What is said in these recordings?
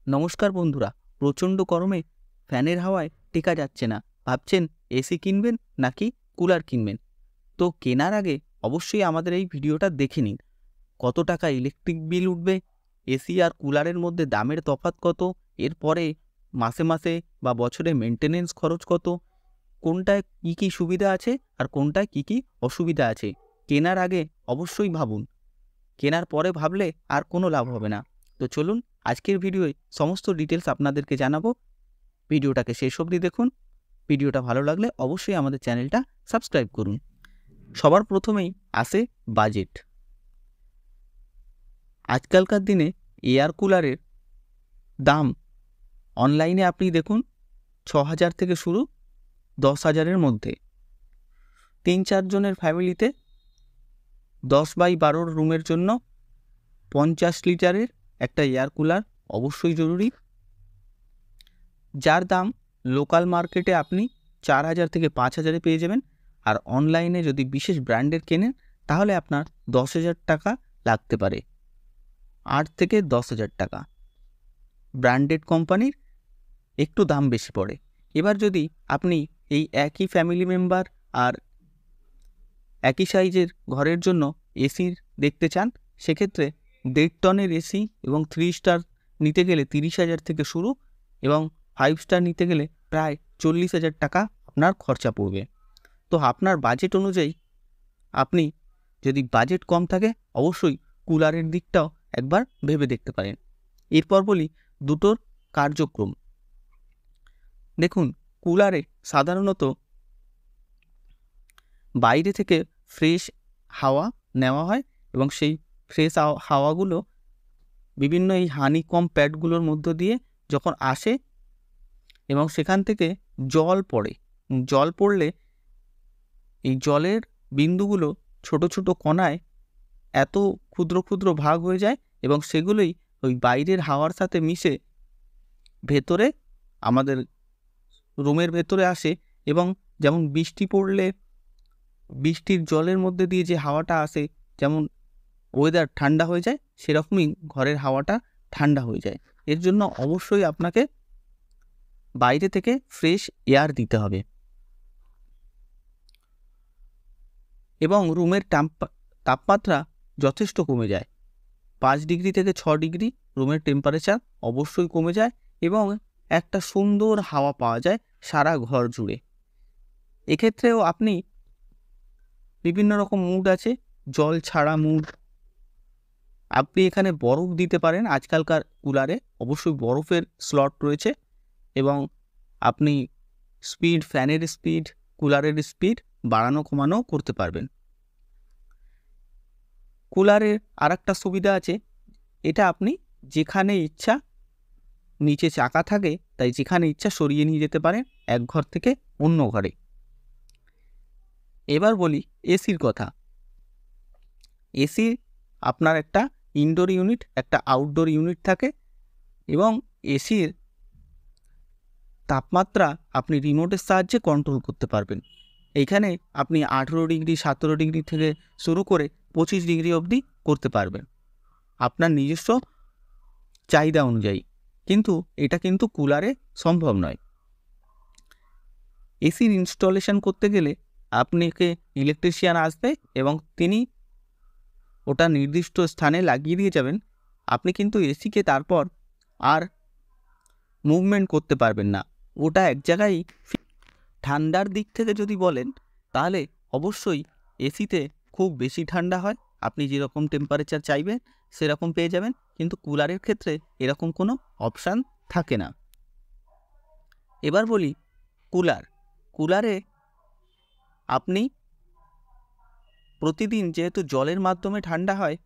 নমস্কার বন্ধুরা। প্রচণ্ড গরমে ফ্যানের হাওয়ায় টেকা যাচ্ছে না। ভাবছেন এসি কিনবেন নাকি কুলার কিনবেন? তো কেনার আগে অবশ্যই আমাদের এই ভিডিওটা দেখে নিন। কত টাকা ইলেকট্রিক বিল উঠবে, এসি আর কুলারের মধ্যে দামের তফাৎ কত, এরপরে মাসে মাসে বা বছরে মেনটেনেন্স খরচ কত, কোনটায় কী কী সুবিধা আছে আর কোনটায় কী কী অসুবিধা আছে। কেনার আগে অবশ্যই ভাবুন। কেনার পরে ভাবলে আর কোনো লাভ হবে না। তো চলুন আজকের ভিডিওয় সমস্ত ডিটেলস আপনাদেরকে জানাবো। ভিডিওটাকে শেষ অবধি দেখুন। ভিডিওটা ভালো লাগলে অবশ্যই আমাদের চ্যানেলটা সাবস্ক্রাইব করুন। সবার প্রথমেই আসে বাজেট। আজকালকার দিনে এয়ার কুলারের দাম অনলাইনে আপনি দেখুন ৬,০০০ থেকে শুরু ১০,০০০-এর মধ্যে। ৩-৪ জনের ফ্যামিলিতে 10x12 রুমের জন্য 50 লিটারের একটা এয়ার কুলার অবশ্যই জরুরি, যার দাম লোকাল মার্কেটে আপনি 4,০০০ থেকে 5,০০০-এ পেয়ে যাবেন। আর অনলাইনে যদি বিশেষ ব্র্যান্ডের কেনেন তাহলে আপনার 10,০০০ টাকা লাগতে পারে, 8 থেকে 10,০০০ টাকা। ব্র্যান্ডেড কোম্পানির একটু দাম বেশি পড়ে। এবার যদি আপনি এই একই ফ্যামিলি মেম্বার আর একই সাইজের ঘরের জন্য এসির দেখতে চান, সেক্ষেত্রে 1.5 টনের এসি এবং 3 স্টার নিতে গেলে 30,০০০ থেকে শুরু এবং 5 স্টার নিতে গেলে প্রায় 40,০০০ টাকা আপনার খরচা পড়বে। তো আপনার বাজেট অনুযায়ী আপনি যদি বাজেট কম থাকে অবশ্যই কুলারের দিকটাও একবার ভেবে দেখতে পারেন। এরপর বলি দুটোর কার্যক্রম। দেখুন, কুলারে সাধারণত বাইরে থেকে ফ্রেশ হাওয়া নেওয়া হয় এবং সেই ফ্রেশ হাওয়াগুলো বিভিন্ন এই হানিকম প্যাডগুলোর মধ্য দিয়ে যখন আসে এবং সেখান থেকে জল পড়ে, জল পড়লে এই জলের বিন্দুগুলো ছোট ছোট কণায় এত ক্ষুদ্র ক্ষুদ্র ভাগ হয়ে যায় এবং সেগুলোই ওই বাইরের হাওয়ার সাথে মিশে ভেতরে আমাদের রুমের ভেতরে আসে। এবং যেমন বৃষ্টি পড়লে বৃষ্টির জলের মধ্যে দিয়ে যে হাওয়াটা আসে, যেমন ওয়েদার ঠান্ডা হয়ে যায়, সেরকমই ঘরের হাওয়াটা ঠান্ডা হয়ে যায়। এর জন্য অবশ্যই আপনাকে বাইরে থেকে ফ্রেশ এয়ার দিতে হবে এবং রুমের তাপমাত্রা যথেষ্ট কমে যায়। 5 ডিগ্রি থেকে 6 ডিগ্রি রুমের টেম্পারেচার অবশ্যই কমে যায় এবং একটা সুন্দর হাওয়া পাওয়া যায় সারা ঘর জুড়ে। এক্ষেত্রেও আপনি বিভিন্ন রকম মুড আছে, জল ছাড়া মুড। আপনি এখানে বরফ দিতে পারেন। আজকালকার কুলারে অবশ্যই বরফের স্লট রয়েছে এবং আপনি স্পিড, ফ্যানের স্পিড, কুলারের স্পিড বাড়ানো কমানো করতে পারবেন। কুলারের আরেকটা সুবিধা আছে, এটা আপনি যেখানে ইচ্ছা, নিচে চাকা থাকে তাই যেখানে ইচ্ছা সরিয়ে নিয়ে যেতে পারেন এক ঘর থেকে অন্য ঘরে। এবার বলি এসির কথা। এসি আপনার একটা ইনডোর ইউনিট, একটা আউটডোর ইউনিট থাকে এবং এসির তাপমাত্রা আপনি রিমোটের সাহায্যে কন্ট্রোল করতে পারবেন। এইখানে আপনি 18 ডিগ্রি, 17 ডিগ্রি থেকে শুরু করে 25 ডিগ্রি অবধি করতে পারবেন আপনার নিজস্ব চাহিদা অনুযায়ী। কিন্তু এটা কিন্তু কুলারে সম্ভব নয়। এসির ইনস্টলেশন করতে গেলে আপনাকে ইলেকট্রিশিয়ান আসবে এবং তিনি ওটা নির্দিষ্ট স্থানে লাগিয়ে দিয়ে যাবেন। আপনি কিন্তু এসিকে তারপর আর মুভমেন্ট করতে পারবেন না, ওটা এক জায়গায়। ঠান্ডার দিক থেকে যদি বলেন তাহলে অবশ্যই এসিতে খুব বেশি ঠান্ডা হয়, আপনি যেরকম টেম্পারেচার চাইবেন সেরকম পেয়ে যাবেন, কিন্তু কুলারের ক্ষেত্রে এরকম কোনো অপশান থাকে না। এবার বলি কুলারে আপনি প্রতিদিন যেহেতু জলের মাধ্যমে ঠান্ডা হয়,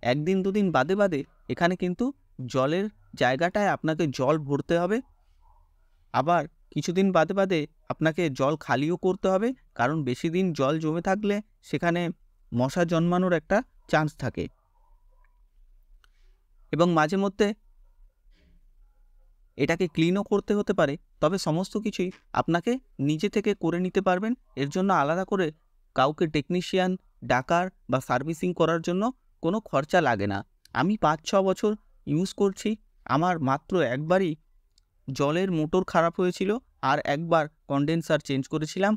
একদিন দুদিন বাদে বাদে এখানে কিন্তু জলের জায়গাটায় আপনাকে জল ভরতে হবে, আবার কিছুদিন বাদে বাদে আপনাকে জল খালিও করতে হবে, কারণ বেশি দিন জল জমে থাকলে সেখানে মশা জন্মানোর একটা চান্স থাকে। এবং মাঝে মধ্যে এটাকে ক্লিনও করতে হতে পারে, তবে সমস্ত কিছুই আপনাকে নিজে থেকে করে নিতে পারবেন। এর জন্য আলাদা করে কাউকে টেকনিশিয়ান ডাকার বা সার্ভিসিং করার জন্য কোনো খরচা লাগে না। আমি 5-6 বছর ইউজ করছি, আমার মাত্র একবারই জলের মোটর খারাপ হয়েছিল, আর একবার কনডেন্সার চেঞ্জ করেছিলাম,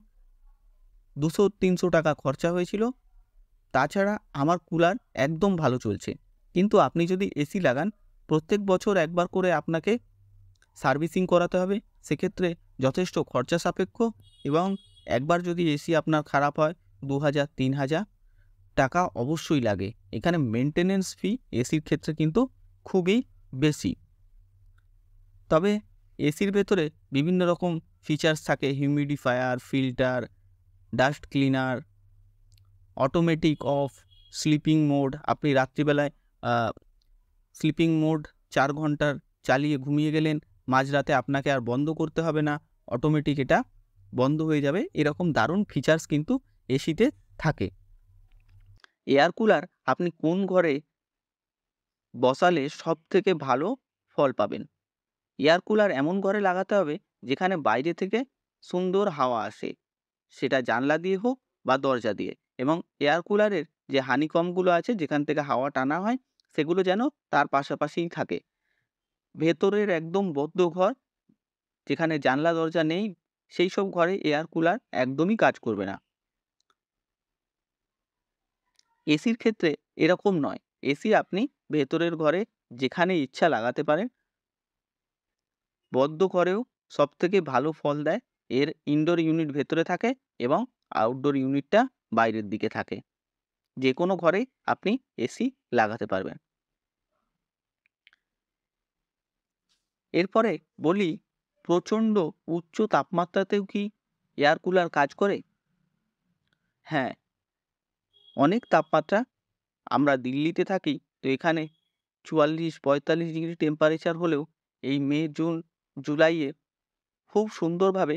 200-300 টাকা খরচা হয়েছিল। তাছাড়া আমার কুলার একদম ভালো চলছে। কিন্তু আপনি যদি এসি লাগান, প্রত্যেক বছর একবার করে আপনাকে সার্ভিসিং করাতে হবে, সেক্ষেত্রে যথেষ্ট খরচা সাপেক্ষ, এবং একবার যদি এসি আপনার খারাপ হয় 2000-3000 টাকা অবশ্যই লাগে। এখানে মেনটেনেন্স ফি এসির ক্ষেত্রে কিন্তু খুবই বেশি। তবে এসির ভেতরে বিভিন্ন রকম ফিচার্স থাকে, humidifier, filter, dust cleaner, automatic off, sleeping mode. আপনি রাত্রিবেলায় স্লিপিং মোড 4 ঘন্টার চালিয়ে ঘুমিয়ে গেলেন, মাঝরাতে আপনাকে আর বন্ধ করতে হবে না, অটোমেটিক এটা বন্ধ হয়ে যাবে। এরকম দারুণ ফিচার্স কিন্তু এসিতে থাকে। এয়ার কুলার আপনি কোন ঘরে বসালে সবথেকে ভালো ফল পাবেন? এয়ার কুলার এমন ঘরে লাগাতে হবে যেখানে বাইরে থেকে সুন্দর হাওয়া আসে, সেটা জানলা দিয়ে হোক বা দরজা দিয়ে, এবং এয়ার কুলারের যে হানিকমগুলো আছে যেখান থেকে হাওয়া টানা হয়, সেগুলো যেন তার পাশাপাশিই থাকে। ভেতরের একদম বদ্ধ ঘর, যেখানে জানলা দরজা নেই, সেই সব ঘরে এয়ার কুলার একদমই কাজ করবে না। এসির ক্ষেত্রে এরকম নয়। এসি আপনি ভেতরের ঘরে যেখানে ইচ্ছা লাগাতে পারেন। বদ্ধ ঘরেও সবথেকে ভালো ফল দেয়। এর ইনডোর ইউনিট ভেতরে থাকে এবং আউটডোর ইউনিটটা বাইরের দিকে থাকে। যে কোনো ঘরেই আপনি এসি লাগাতে পারবেন। এরপরে বলি, প্রচণ্ড উচ্চ তাপমাত্রাতেও কি এয়ার কুলার কাজ করে? হ্যাঁ, অনেক তাপমাত্রা। আমরা দিল্লিতে থাকি, তো এখানে 44-45 ডিগ্রি টেম্পারেচার হলেও এই মে, জুন, জুলাইয়ে খুব সুন্দরভাবে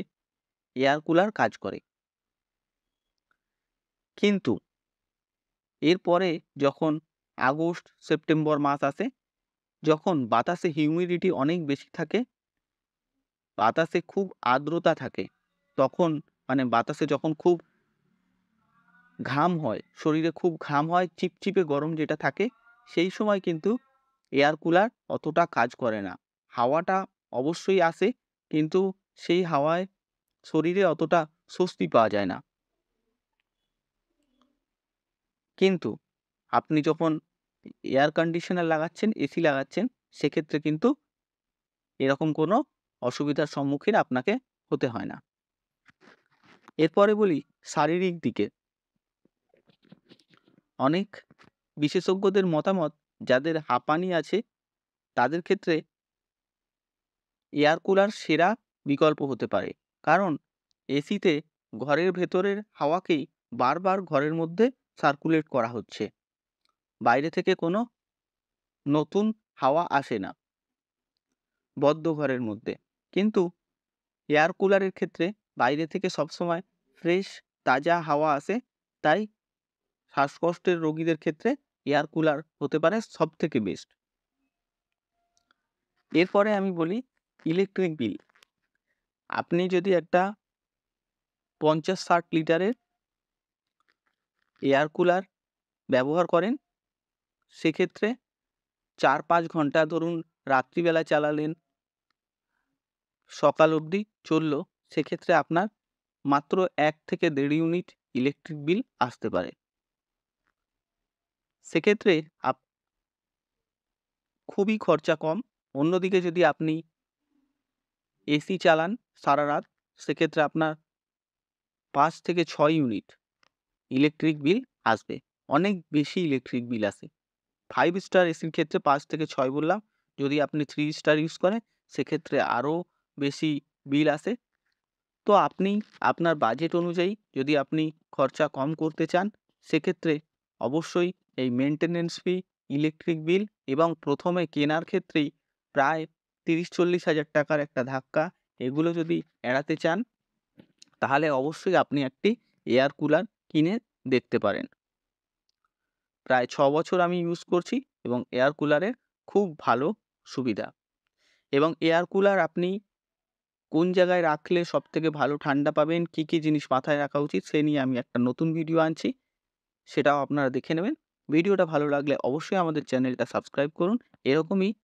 এয়ার কুলার কাজ করে। কিন্তু এরপরে যখন আগস্ট, সেপ্টেম্বর মাস আসে, যখন বাতাসে হিউমিডিটি অনেক বেশি থাকে, বাতাসে খুব আর্দ্রতা থাকে, তখন মানে বাতাসে যখন খুব ঘাম হয়, শরীরে খুব ঘাম হয়, চিপচিপে গরম যেটা থাকে, সেই সময় কিন্তু এয়ার কুলার অতটা কাজ করে না। হাওয়াটা অবশ্যই আসে, কিন্তু সেই হাওয়ায় শরীরে অতটা স্বস্তি পাওয়া যায় না। কিন্তু আপনি যখন এয়ার কন্ডিশনার লাগাচ্ছেন, এসি লাগাচ্ছেন, সেক্ষেত্রে কিন্তু এরকম কোনো অসুবিধার সম্মুখীন আপনাকে হতে হয় না। এরপরে বলি শারীরিক দিকে। অনেক বিশেষজ্ঞদের মতামত, যাদের হাঁপানি আছে তাদের ক্ষেত্রে এয়ার কুলার সেরা বিকল্প হতে পারে। কারণ এসিতে ঘরের ভেতরের হাওয়াকেই বারবার ঘরের মধ্যে সার্কুলেট করা হচ্ছে। বাইরে থেকে কোনো নতুন হাওয়া আসে না বদ্ধ ঘরের মধ্যে। কিন্তু এয়ার কুলারের ক্ষেত্রে বাইরে থেকে সবসময় ফ্রেশ তাজা হাওয়া আসে। তাই শ্বাসকষ্টের রোগীদের ক্ষেত্রে এয়ার কুলার হতে পারে সবথেকে বেস্ট। এরপরে আমি বলি ইলেকট্রিক বিল। আপনি যদি একটা 50-60 লিটারের এয়ার কুলার ব্যবহার করেন, সেক্ষেত্রে 4-5 ঘন্টা ধরুন রাত্রিবেলা চালালেন, সকাল অবধি চলল, সেক্ষেত্রে আপনার মাত্র 1 থেকে 1.5 ইউনিট ইলেকট্রিক বিল আসতে পারে। সেক্ষেত্রে খুবই খরচা কম। অন্যদিকে যদি আপনি এসি চালান সারারাত, সেক্ষেত্রে আপনার 5 থেকে 6 ইউনিট ইলেকট্রিক বিল আসবে। অনেক বেশি ইলেকট্রিক বিল আসে। 5 স্টার এসির ক্ষেত্রে 5 থেকে 6 বললাম। যদি আপনি 3 স্টার ইউজ করেন, সেক্ষেত্রে আরও বেশি বিল আসে। তো আপনি আপনার বাজেট অনুযায়ী যদি আপনি খরচা কম করতে চান, সেক্ষেত্রে অবশ্যই এই মেইনটেনেন্স ফি, ইলেকট্রিক বিল এবং প্রথমে কেনার ক্ষেত্রেই প্রায় 30-40 হাজার টাকার একটা ধাক্কা, এগুলো যদি এড়াতে চান, তাহলে অবশ্যই আপনি একটি এয়ার কুলার কিনে দেখতে পারেন। প্রায় 6 বছর আমি ইউজ করছি এবং এয়ার কুলারের খুব ভালো সুবিধা। এবং এয়ার কুলার আপনি কোন জায়গায় রাখলে সবথেকে ভালো ঠান্ডা পাবেন, কী, কী জিনিস মাথায় রাখা উচিত, সে নিয়ে আমি একটা নতুন ভিডিও আনছি। সেটাও আপনারা দেখে নেবেন। ভিডিওটা ভালো লাগলে অবশ্যই আমাদের চ্যানেলটা সাবস্ক্রাইব করুন। এরকমই